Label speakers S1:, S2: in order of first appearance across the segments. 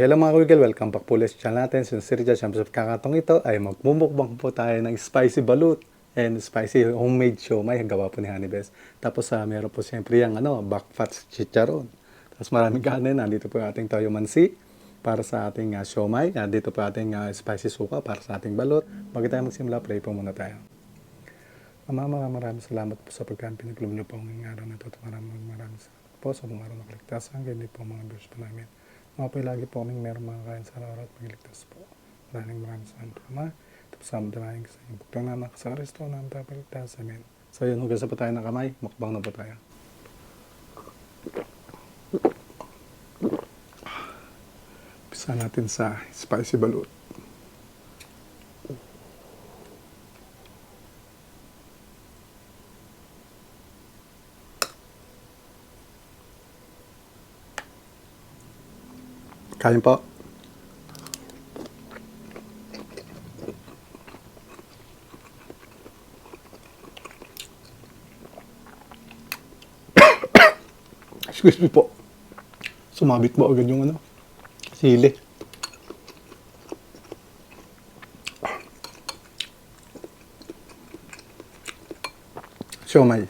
S1: Hello mga kawigil, welcome back po ulit sa channel natin. Sincere dyan, siyempre sa kakatong ito ay magmumukbang po tayo ng spicy balut and spicy homemade siomai. Gawa po ni Honeybest. Tapos meron po siyempre yung back fat chicharon. Tapos maraming kanin. Nandito po yung ating toyo mansi para sa ating siomai. Dito po ating spicy suka para sa ating balut. Bago tayo magsimula, pray po muna tayo. Ama, maraming salamat po sa pagkampinaglob niyo po ngayong araw na ito. Maraming salamat po sa mga araw na kaligtasan. Ganyan po mga viewers po namin. Mga po lagi po kaming meron mga kain sa araw at magliligtas po. Maraming salamat po, Ama. Ito po sa amdalahin sa inyong pagtanganak sa Kristo na ang tapaligtas. Amen. So yun, hugas po tayo ng kamay. Mukbang na po tayo. Pisa natin sa spicy balut. Kain po. Excuse me po. Sumabit mo agad yung sili. Siomai.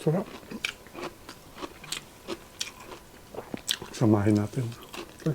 S1: Sarap. Samahin natin. Okay.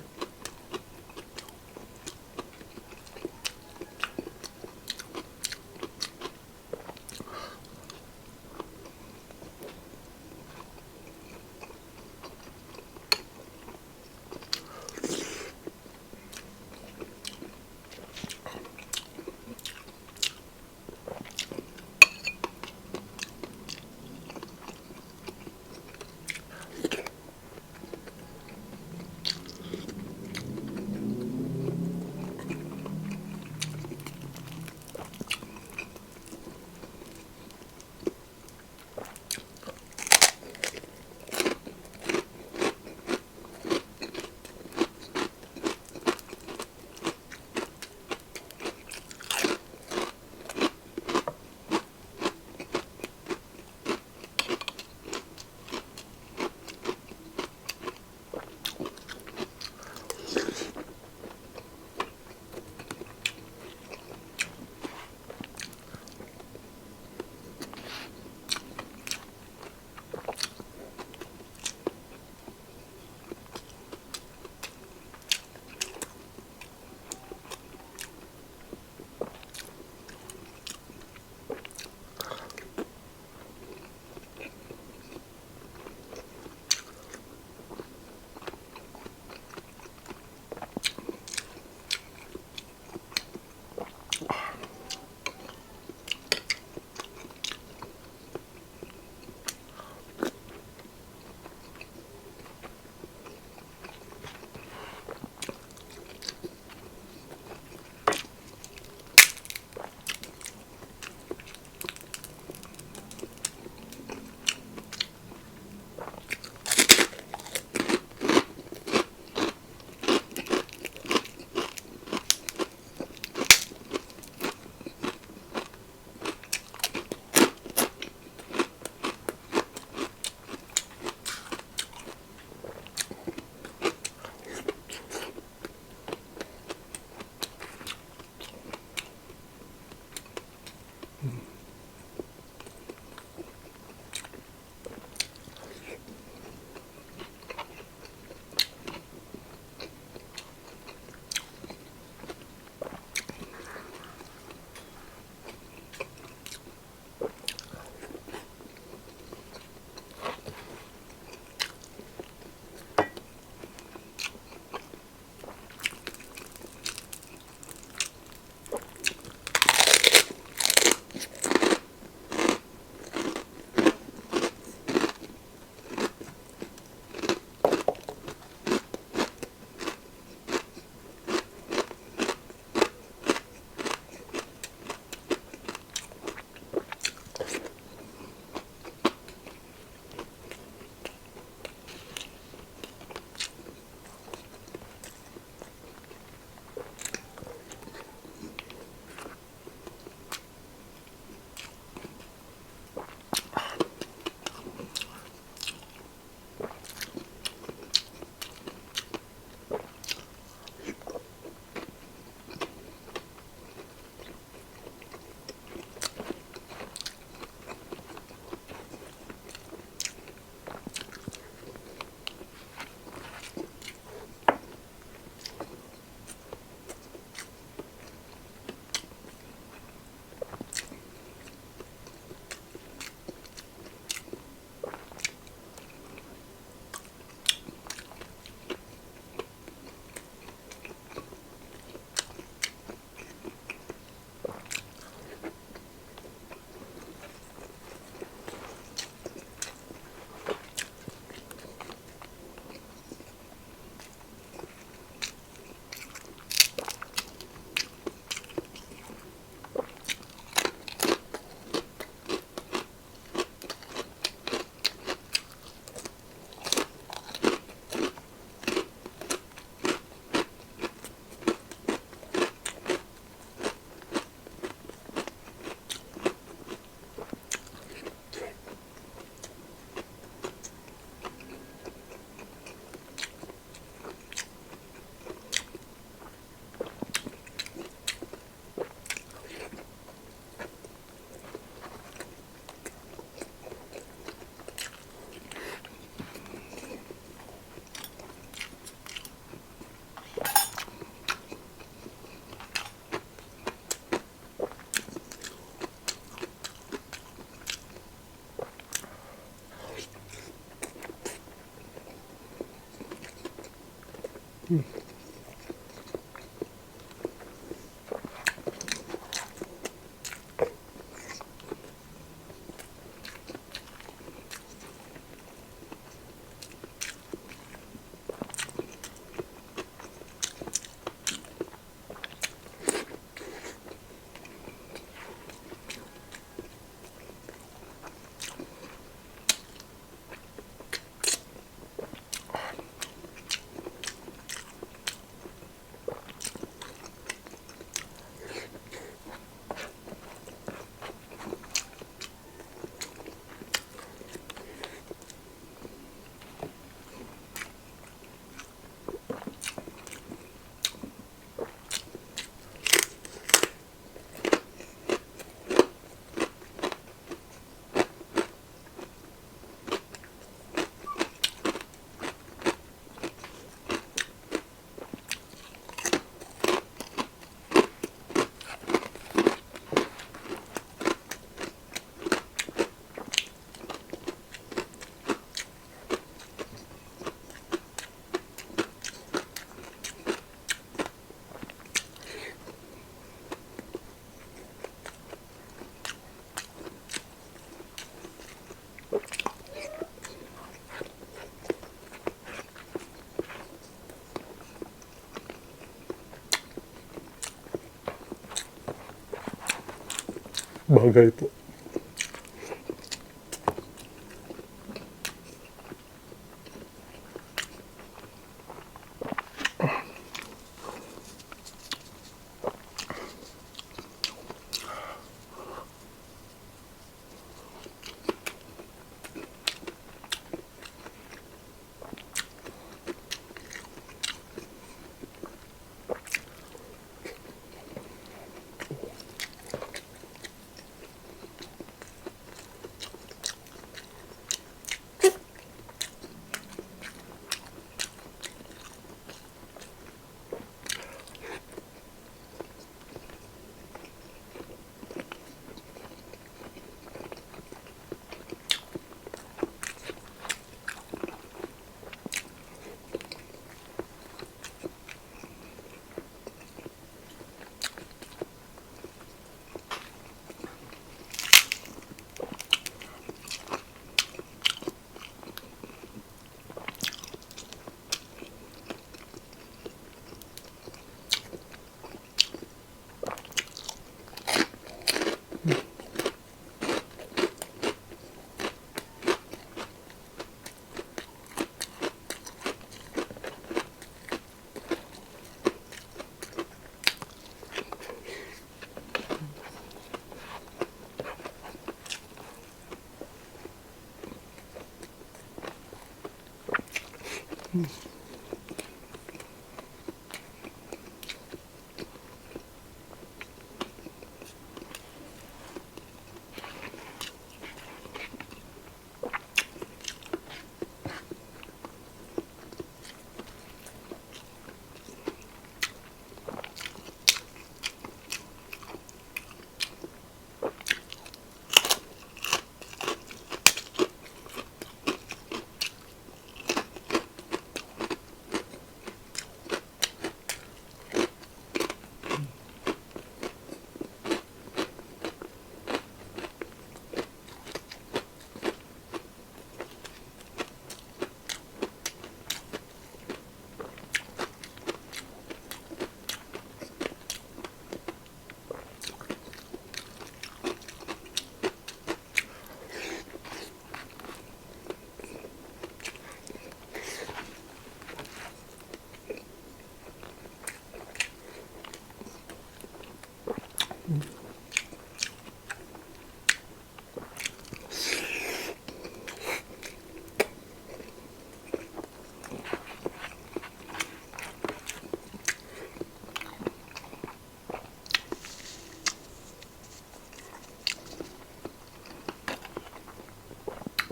S1: Bagay po.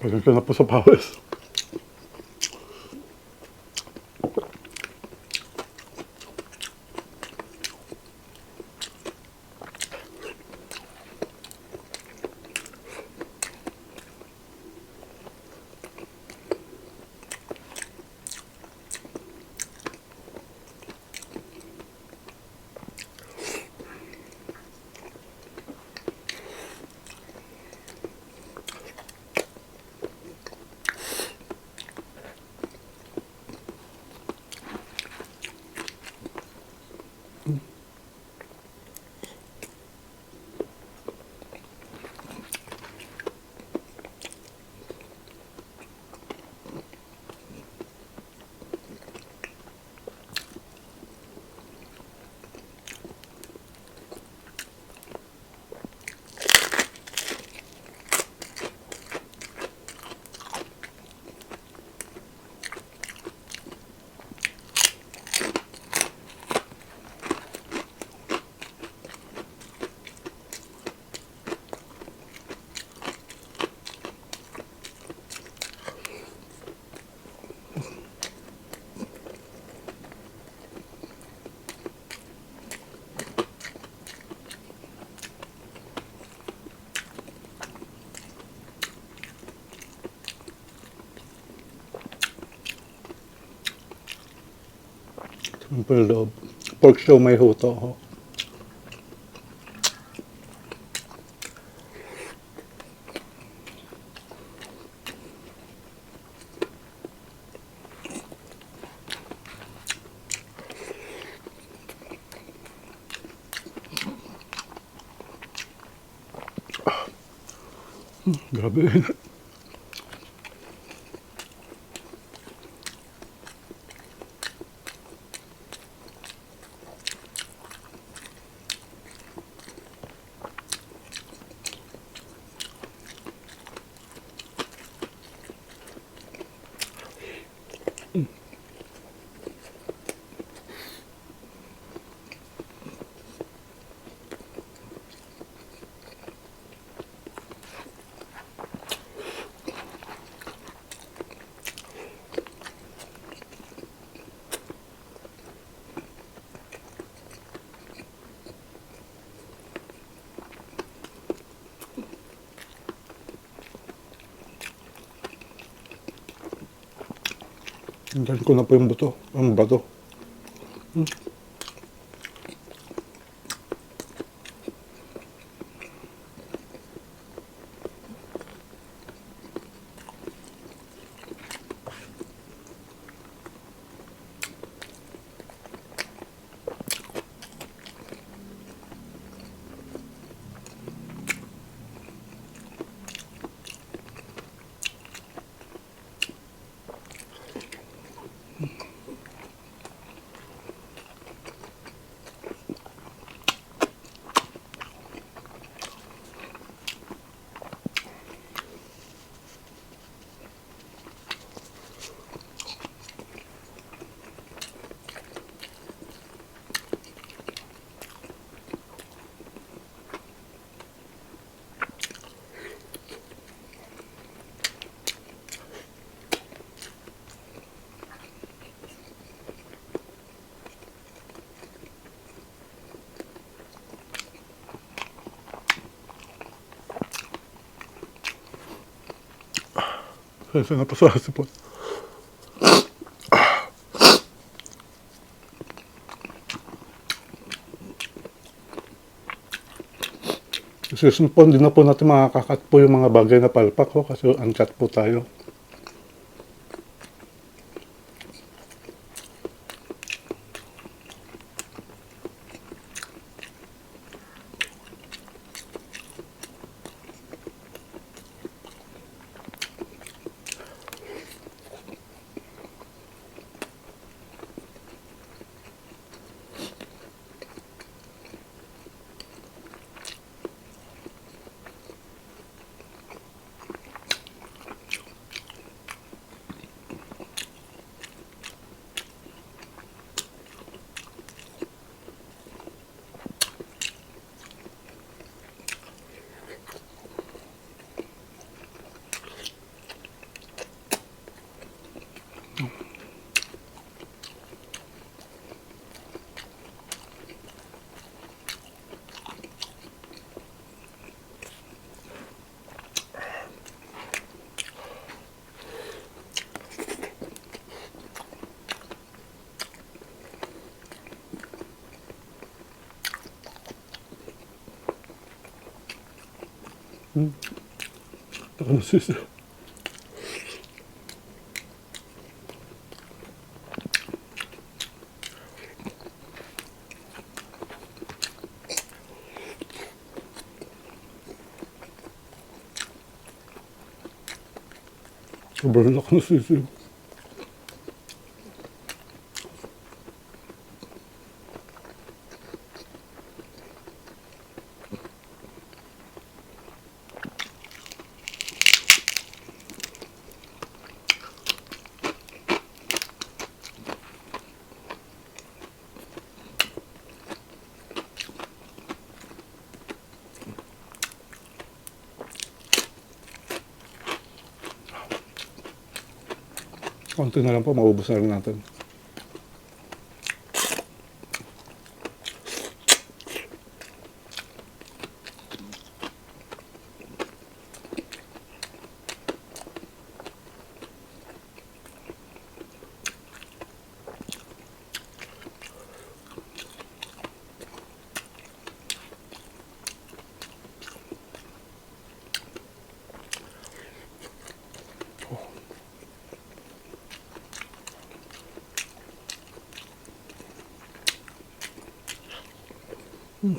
S1: Pasensya na po sa pawis. Ang loob. Pork show may huto ho. Grabe. Hanggang ko na po yung buto. Ang bato. Kasi napasasi po. Susunod din na po natin makakakat po yung mga bagay na palpak ho kasi unchat po tayo. Ano sis? Sobrang laki na sisiw. Konti na lang po, maubos na lang natin. Una.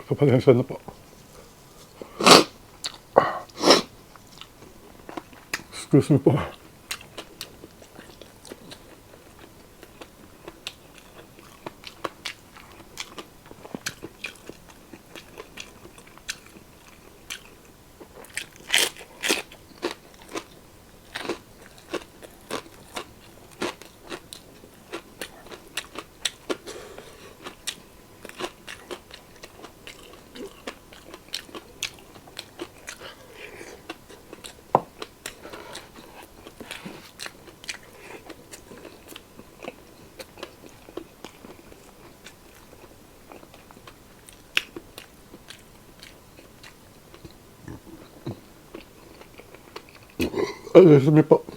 S1: Kapalasa na po. Excuse me po. Excuse me po.